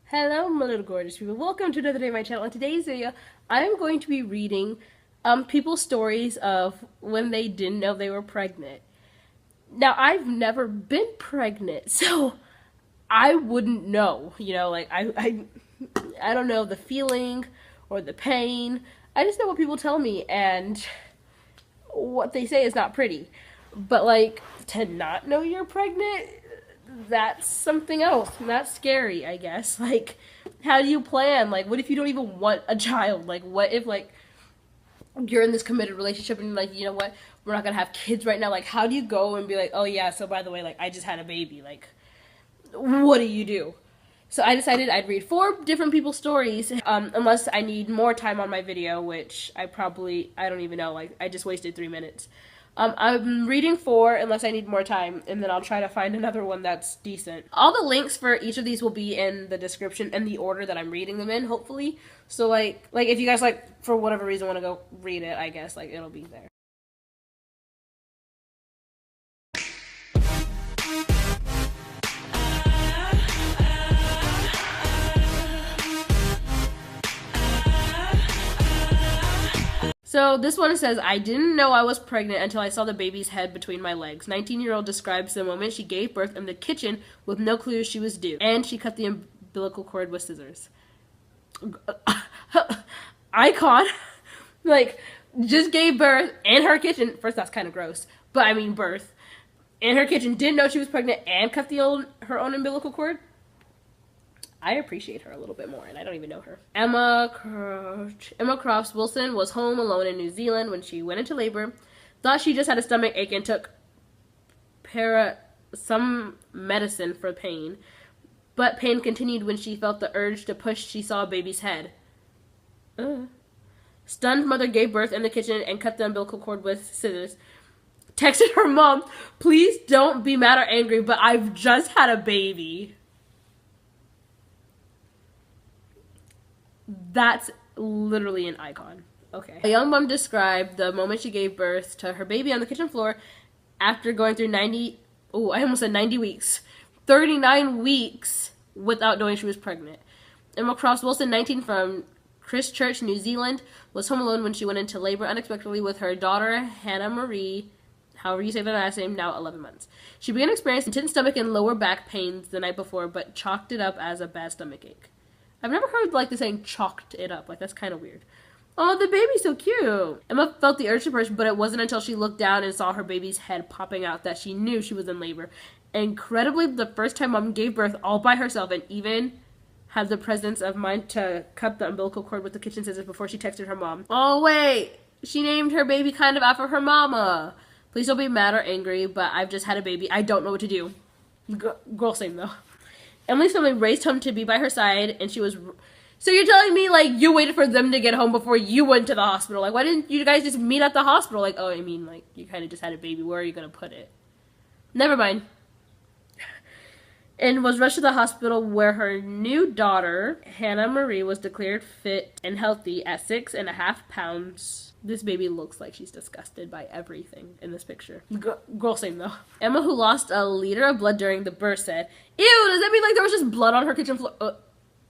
Hello, my little gorgeous people. Welcome to another day on my channel. In today's video, I'm going to be reading people's stories of when they didn't know they were pregnant. Now, I've never been pregnant, so I wouldn't know. I don't know the feeling or the pain. I just know what people tell me, and what they say is not pretty. But to not know you're pregnant, that's something else, and that's scary, I guess. How do you plan? What if you don't even want a child? What if you're in this committed relationship and you know what, we're not gonna have kids right now? How do you go and be like, oh yeah, so by the way, I just had a baby? What do you do? So I decided I'd read 4 different people's stories, unless I need more time on my video, which I don't even know. I just wasted 3 minutes. I'm reading 4 unless I need more time, and then I'll try to find another one that's decent. All the links for each of these will be in the description in the order that I'm reading them in, hopefully. So if you guys for whatever reason want to go read it, I guess it'll be there. So this one says, I didn't know I was pregnant until I saw the baby's head between my legs. 19-year-old describes the moment she gave birth in the kitchen with no clue she was due. And she cut the umbilical cord with scissors. Icon. Just gave birth in her kitchen. First, that's kind of gross. But I mean birth. In her kitchen, didn't know she was pregnant and cut her own umbilical cord. I appreciate her a little bit more, and I don't even know her. Emma Crofts Wilson was home alone in New Zealand when she went into labor. Thought she just had a stomach ache and took some medicine for pain. But pain continued when she felt the urge to push. She saw a baby's head. Stunned mother gave birth in the kitchen and cut the umbilical cord with scissors. Texted her mom, please don't be mad or angry, but I've just had a baby. That's literally an icon. Okay. A young mom described the moment she gave birth to her baby on the kitchen floor after going through 90 weeks. 39 weeks without knowing she was pregnant. Emma Crofts Wilson, 19, from Christchurch, New Zealand, was home alone when she went into labor unexpectedly with her daughter, Hannah Marie, however you say the last name, now 11 months. She began experiencing intense stomach and lower back pains the night before, but chalked it up as a bad stomach ache. I've never heard the saying chalked it up. That's kind of weird. Oh, the baby's so cute. Emma felt the urge to push, but it wasn't until she looked down and saw her baby's head popping out that she knew she was in labor. Incredibly, the first time mom gave birth all by herself and even had the presence of mind to cut the umbilical cord with the kitchen scissors before she texted her mom. Oh, wait. She named her baby kind of after her mama. Please don't be mad or angry, but I've just had a baby. I don't know what to do. Girl, same though. Emily's family raced home to be by her side, and she was... So you're telling me, you waited for them to get home before you went to the hospital? Why didn't you guys just meet at the hospital? Oh, I mean, you kind of just had a baby. Where are you going to put it? Never mind. And was rushed to the hospital where her new daughter, Hannah Marie, was declared fit and healthy at 6.5 pounds. This baby looks like she's disgusted by everything in this picture. Girl, same though. Emma, who lost a liter of blood during the birth, said, ew, does that mean there was just blood on her kitchen floor?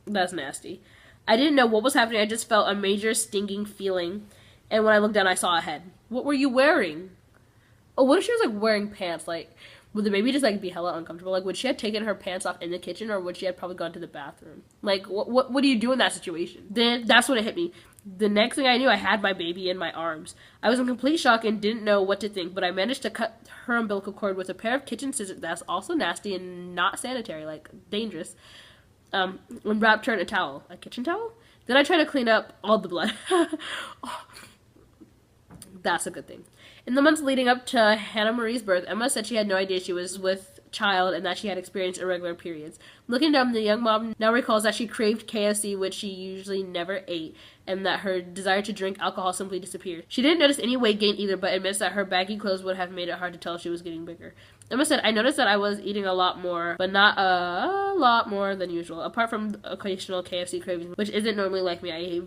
That's nasty. I didn't know what was happening. I just felt a major stinging feeling. And when I looked down, I saw a head. What were you wearing? Oh, what if she was wearing pants? Would the baby just be hella uncomfortable? Would she have taken her pants off in the kitchen, or would she have probably gone to the bathroom? What do you do in that situation? Then that's when it hit me. The next thing I knew, I had my baby in my arms. I was in complete shock and didn't know what to think, but I managed to cut her umbilical cord with a pair of kitchen scissors that's also nasty and not sanitary, dangerous, and wrapped her in a towel. A kitchen towel? Then I tried to clean up all the blood. Oh, that's a good thing. In the months leading up to Hannah Marie's birth, Emma said she had no idea she was with child and that she had experienced irregular periods. Looking down, the young mom now recalls that she craved KFC, which she usually never ate, and that her desire to drink alcohol simply disappeared. She didn't notice any weight gain either, but admits that her baggy clothes would have made it hard to tell if she was getting bigger. Emma said, I noticed that I was eating a lot more, but not a lot more than usual. Apart from occasional KFC cravings, which isn't normally like me, I eat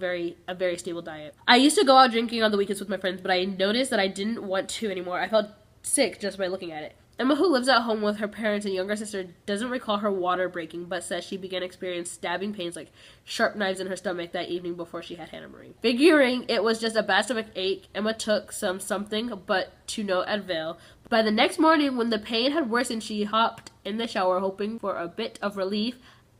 a very stable diet. I used to go out drinking on the weekends with my friends, but I noticed that I didn't want to anymore. I felt sick just by looking at it. Emma, who lives at home with her parents and younger sister, doesn't recall her water breaking, but says she began experiencing stabbing pains like sharp knives in her stomach that evening before she had Hannah Marie. Figuring it was just a bad stomach ache, Emma took something, but to no avail. By the next morning, when the pain had worsened, she hopped in the shower hoping for a bit of relief,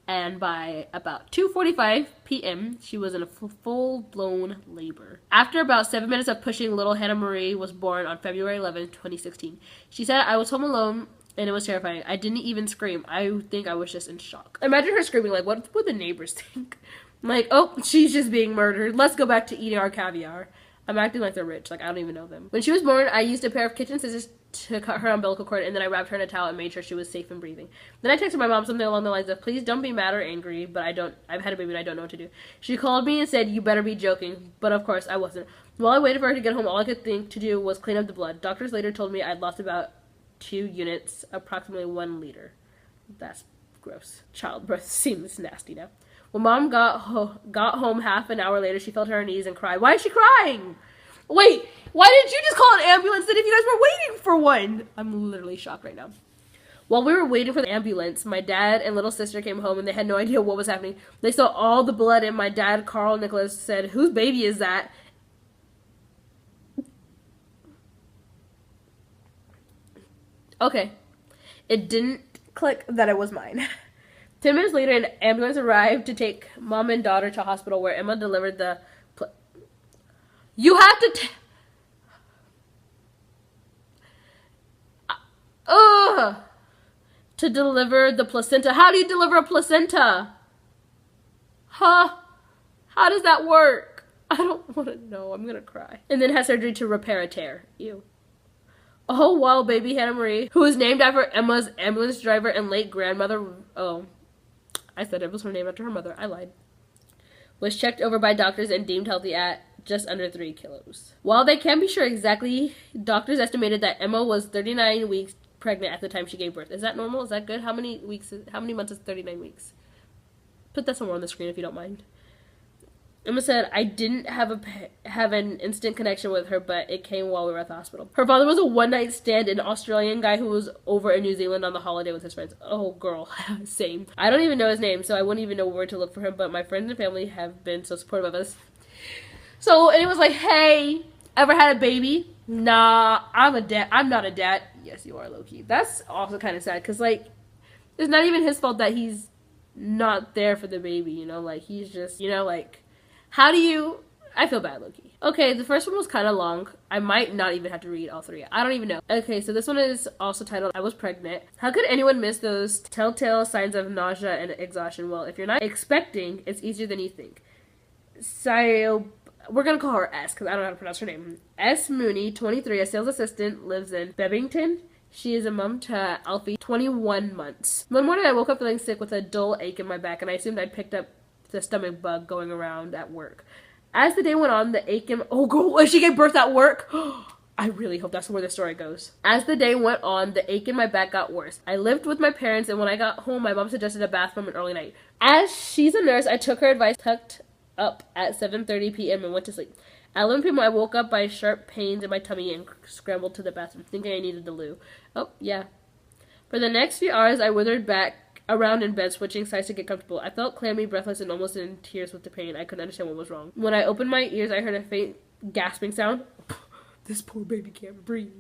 and by about 2:45 p.m., she was in a full-blown labor. After about 7 minutes of pushing, little Hannah Marie was born on February 11, 2016. She said, "I was home alone, and it was terrifying. I didn't even scream. I think I was just in shock." Imagine her screaming, like, what would the neighbors think? Like, oh, she's just being murdered. Let's go back to eating our caviar. I'm acting like they're rich. Like, I don't even know them. When she was born, I used a pair of kitchen scissors to cut her umbilical cord, and then I wrapped her in a towel and made sure she was safe and breathing. Then I texted my mom something along the lines of, "Please don't be mad or angry, but I've had a baby and I don't know what to do." She called me and said, "You better be joking," but of course I wasn't. While I waited for her to get home, all I could think to do was clean up the blood. Doctors later told me I'd lost about 2 units, approximately 1 liter. That's gross. Childbirth seems nasty now. When Mom got home half an hour later, she fell to her knees and cried. Why is she crying? Wait, why didn't you just call an ambulance then if you guys were waiting for one? I'm literally shocked right now. While we were waiting for the ambulance, my dad and little sister came home and they had no idea what was happening. They saw all the blood and my dad, Carl Nicholas, said, "Whose baby is that?" Okay. It didn't click that it was mine. 10 minutes later, an ambulance arrived to take Mom and daughter to hospital where Emma delivered the... You have to... To deliver the placenta. How do you deliver a placenta? Huh? How does that work? I don't want to know. I'm going to cry. And then had surgery to repair a tear. Ew. Oh, wow, baby Hannah Marie, who was named after Emma's ambulance driver and late grandmother. Oh, I said it was her name after her mother. I lied. Was checked over by doctors and deemed healthy at just under 3 kilos. While they can't be sure exactly, doctors estimated that Emma was 39 weeks pregnant at the time she gave birth. Is that normal? Is that good? How many months is 39 weeks? Put that somewhere on the screen if you don't mind. Emma said, "I didn't have an instant connection with her, but it came while we were at the hospital." Her father was a one-night stand, an Australian guy who was over in New Zealand on the holiday with his friends. Oh, girl. Same. I don't even know his name, so I wouldn't even know where to look for him, but my friends and family have been so supportive of us. So, and it was like, "Hey, ever had a baby?" "Nah, I'm a dad." "I'm not a dad." "Yes, you are, low-key." That's also kind of sad, because, like, it's not even his fault that he's not there for the baby, you know? Like, he's just, you know, like... How do you... I feel bad, Loki. Okay, the first one was kind of long. I might not even have to read all 3. I don't even know. Okay, so this one is also titled, "I Was Pregnant." How could anyone miss those telltale signs of nausea and exhaustion? Well, if you're not expecting, it's easier than you think. So, we're going to call her S, because I don't know how to pronounce her name. S. Mooney, 23, a sales assistant, lives in Bebington. She is a mom to Alfie, 21 months. One morning, I woke up feeling sick with a dull ache in my back, and I assumed I'd picked up the stomach bug going around at work. As the day went on, the ache in... Oh, girl, she gave birth at work? I really hope that's where the story goes. As the day went on, the ache in my back got worse. I lived with my parents, and when I got home, my mom suggested a bath from an early night. As she's a nurse, I took her advice, tucked up at 7:30 p.m. and went to sleep. At 11 p.m., I woke up by sharp pains in my tummy and scrambled to the bathroom, thinking I needed the loo. Oh, yeah. For the next few hours, I withered back around in bed, switching sides to get comfortable. I felt clammy, breathless, and almost in tears with the pain. I couldn't understand what was wrong. When I opened my ears, I heard a faint gasping sound. This poor baby can't breathe.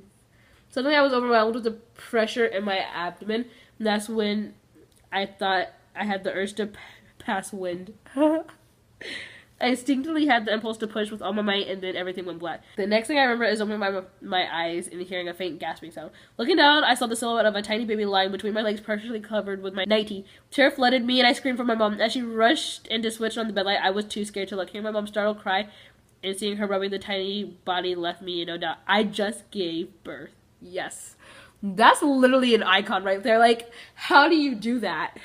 Suddenly, I was overwhelmed with the pressure in my abdomen, and that's when I thought I had the urge to pass wind. I instinctively had the impulse to push with all my might, and then everything went black. The next thing I remember is opening my eyes and hearing a faint gasping sound. Looking down, I saw the silhouette of a tiny baby lying between my legs, partially covered with my nightie. Terror flooded me, and I screamed for my mom. As she rushed in to switch on the bedlight, I was too scared to look. Hearing my mom's startled cry and seeing her rubbing the tiny body left me in no doubt. I just gave birth. Yes. That's literally an icon right there. Like, how do you do that?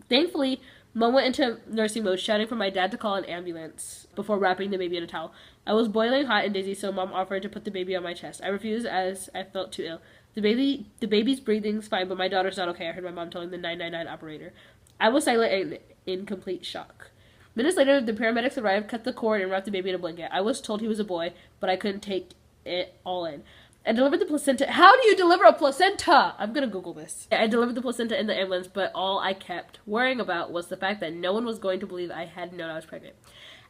Thankfully, Mom went into nursing mode, shouting for my dad to call an ambulance before wrapping the baby in a towel. I was boiling hot and dizzy, so Mom offered to put the baby on my chest. I refused as I felt too ill. The baby's breathing's fine, but my daughter's not okay, I heard my mom telling the 999 operator. I was silent and in complete shock. Minutes later, the paramedics arrived, cut the cord, and wrapped the baby in a blanket. I was told he was a boy, but I couldn't take it all in. I delivered the placenta. How do you deliver a placenta? I'm gonna Google this. I delivered the placenta in the ambulance, but all I kept worrying about was the fact that no one was going to believe I had known I was pregnant.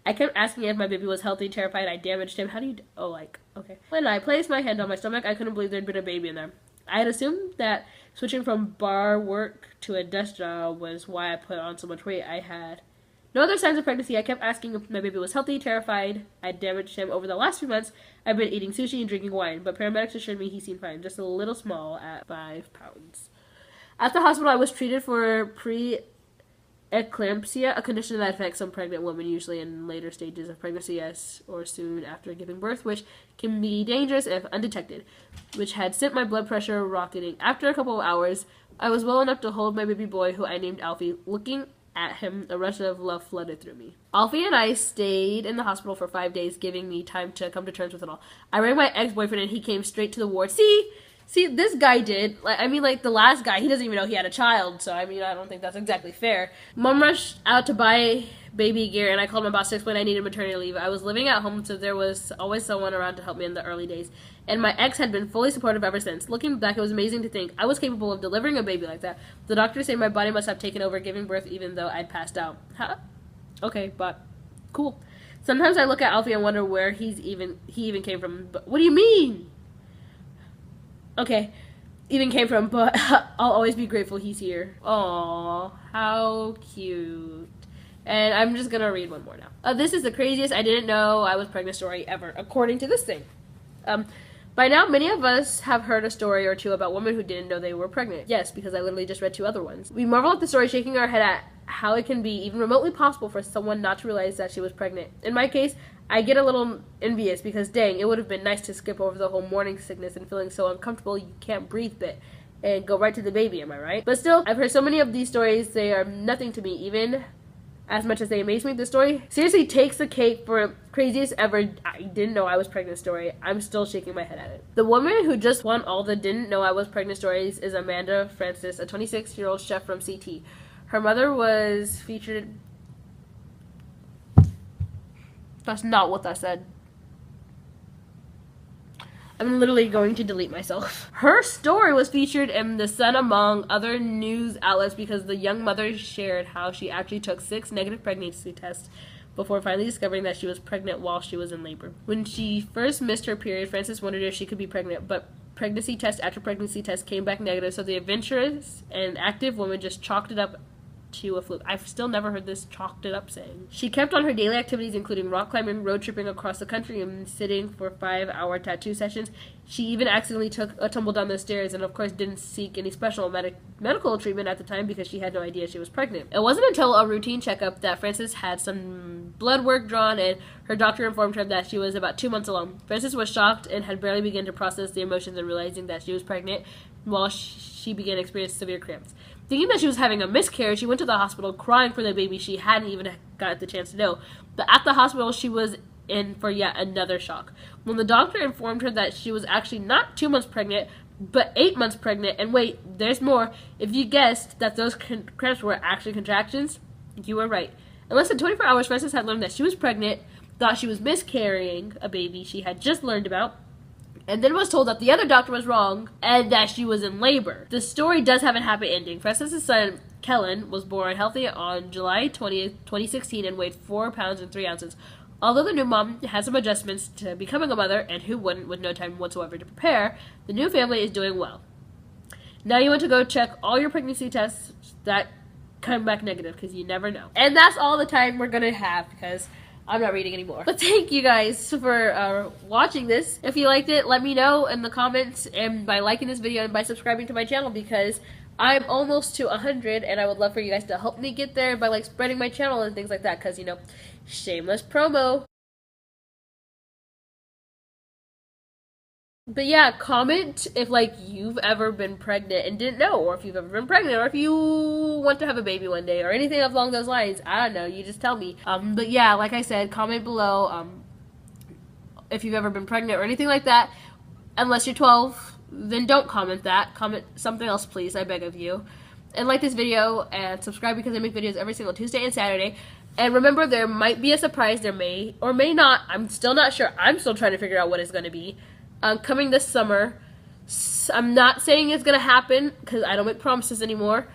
I kept asking if my baby was healthy, terrified I damaged him. How do you... Oh, like, okay. When I placed my hand on my stomach, I couldn't believe there'd been a baby in there. I had assumed that switching from bar work to a desk job was why I put on so much weight. I had no other signs of pregnancy. I kept asking if my baby was healthy, terrified I damaged him. Over the last few months, I've been eating sushi and drinking wine, but paramedics assured me he seemed fine, just a little small at 5 pounds. At the hospital, I was treated for preeclampsia, a condition that affects some pregnant women, usually in later stages of pregnancy, yes, or soon after giving birth, which can be dangerous if undetected, which had sent my blood pressure rocketing. After a couple of hours, I was well enough to hold my baby boy, who I named Alfie. Looking at him, a rush of love flooded through me. Alfie and I stayed in the hospital for 5 days, giving me time to come to terms with it all. I rang my ex-boyfriend and he came straight to the ward. See, this guy did. Like the last guy, he doesn't even know he had a child, so I don't think that's exactly fair. Mom rushed out to buy baby gear, and I called my boss to explain I needed maternity leave. I was living at home, so there was always someone around to help me in the early days, and my ex had been fully supportive ever since. Looking back, it was amazing to think I was capable of delivering a baby like that. The doctors say my body must have taken over giving birth even though I'd passed out. Huh? Okay, but cool. Sometimes I look at Alfie and wonder where he even came from. But what do you mean? Okay, even came from, but I'll always be grateful he's here. Aww, how cute. And I'm just gonna read one more now. This is the craziest I didn't know I was pregnant story ever, according to this thing. By now, many of us have heard a story or two about women who didn't know they were pregnant. Yes, because I literally just read 2 other ones. We marvel at the story, shaking our head at how it can be even remotely possible for someone not to realize that she was pregnant. In my case, I get a little envious because, dang, it would have been nice to skip over the whole morning sickness and feeling so uncomfortable you can't breathe bit and go right to the baby, am I right? But still, I've heard so many of these stories, they are nothing to me, even as much as they amaze me. This story seriously takes the cake for craziest ever I didn't know I was pregnant story. I'm still shaking my head at it. The woman who just won all the didn't know I was pregnant stories is Amanda Francis, a 26-year-old chef from CT. Her mother was featured... That's not what that said. I'm literally going to delete myself. Her story was featured in The Sun among other news outlets because the young mother shared how she actually took 6 negative pregnancy tests before finally discovering that she was pregnant while she was in labor. When she first missed her period, Frances wondered if she could be pregnant, but pregnancy test after pregnancy test came back negative, so the adventurous and active woman just chalked it up to a fluke. I've still never heard this chalked it up saying. She kept on her daily activities, including rock climbing, road tripping across the country, and sitting for 5-hour tattoo sessions. She even accidentally took a tumble down the stairs and, of course, didn't seek any special medical treatment at the time because she had no idea she was pregnant. It wasn't until a routine checkup that Frances had some blood work drawn, and her doctor informed her that she was about 2 months along. Frances was shocked and had barely begun to process the emotions and realizing that she was pregnant while she began experiencing severe cramps. Thinking that she was having a miscarriage, she went to the hospital crying for the baby she hadn't even got the chance to know. But at the hospital, she was in for yet another shock. When the doctor informed her that she was actually not 2 months pregnant, but 8 months pregnant, and wait, there's more. If you guessed that those cramps were actually contractions, you were right. In less than 24 hours, Frances had learned that she was pregnant, thought she was miscarrying a baby she had just learned about, and then was told that the other doctor was wrong and that she was in labor. The story does have a happy ending. Frances' son, Kellen, was born healthy on July 20th, 2016 and weighed 4 pounds and 3 ounces. Although the new mom had some adjustments to becoming a mother, and who wouldn't with no time whatsoever to prepare, the new family is doing well. Now you want to go check all your pregnancy tests that come back negative, because you never know. And that's all the time we're going to have, because I'm not reading anymore. But thank you guys for watching this. If you liked it, let me know in the comments, and by liking this video and by subscribing to my channel, because I'm almost to 100 and I would love for you guys to help me get there by spreading my channel and things like that, because shameless promo. But yeah, comment if you've ever been pregnant and didn't know, or if you've ever been pregnant, or if you want to have a baby one day, or anything along those lines. I don't know, you just tell me. But yeah, like I said, comment below if you've ever been pregnant or anything like that. Unless you're 12, then don't comment that. Comment something else, please, I beg of you. And like this video, and subscribe, because I make videos every single Tuesday and Saturday. And remember, there might be a surprise, there may or may not. I'm still not sure. I'm still trying to figure out what it's going to be. coming this summer. I'm not saying it's gonna happen because I don't make promises anymore,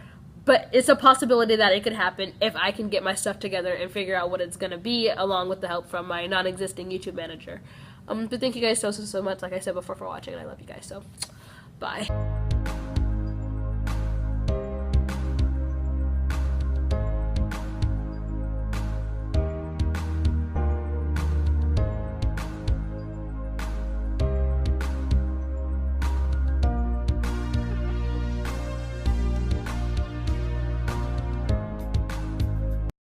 but it's a possibility that it could happen if I can get my stuff together and figure out what it's gonna be, along with the help from my non-existing YouTube manager. But thank you guys so much, like I said before, for watching, and I love you guys, so bye.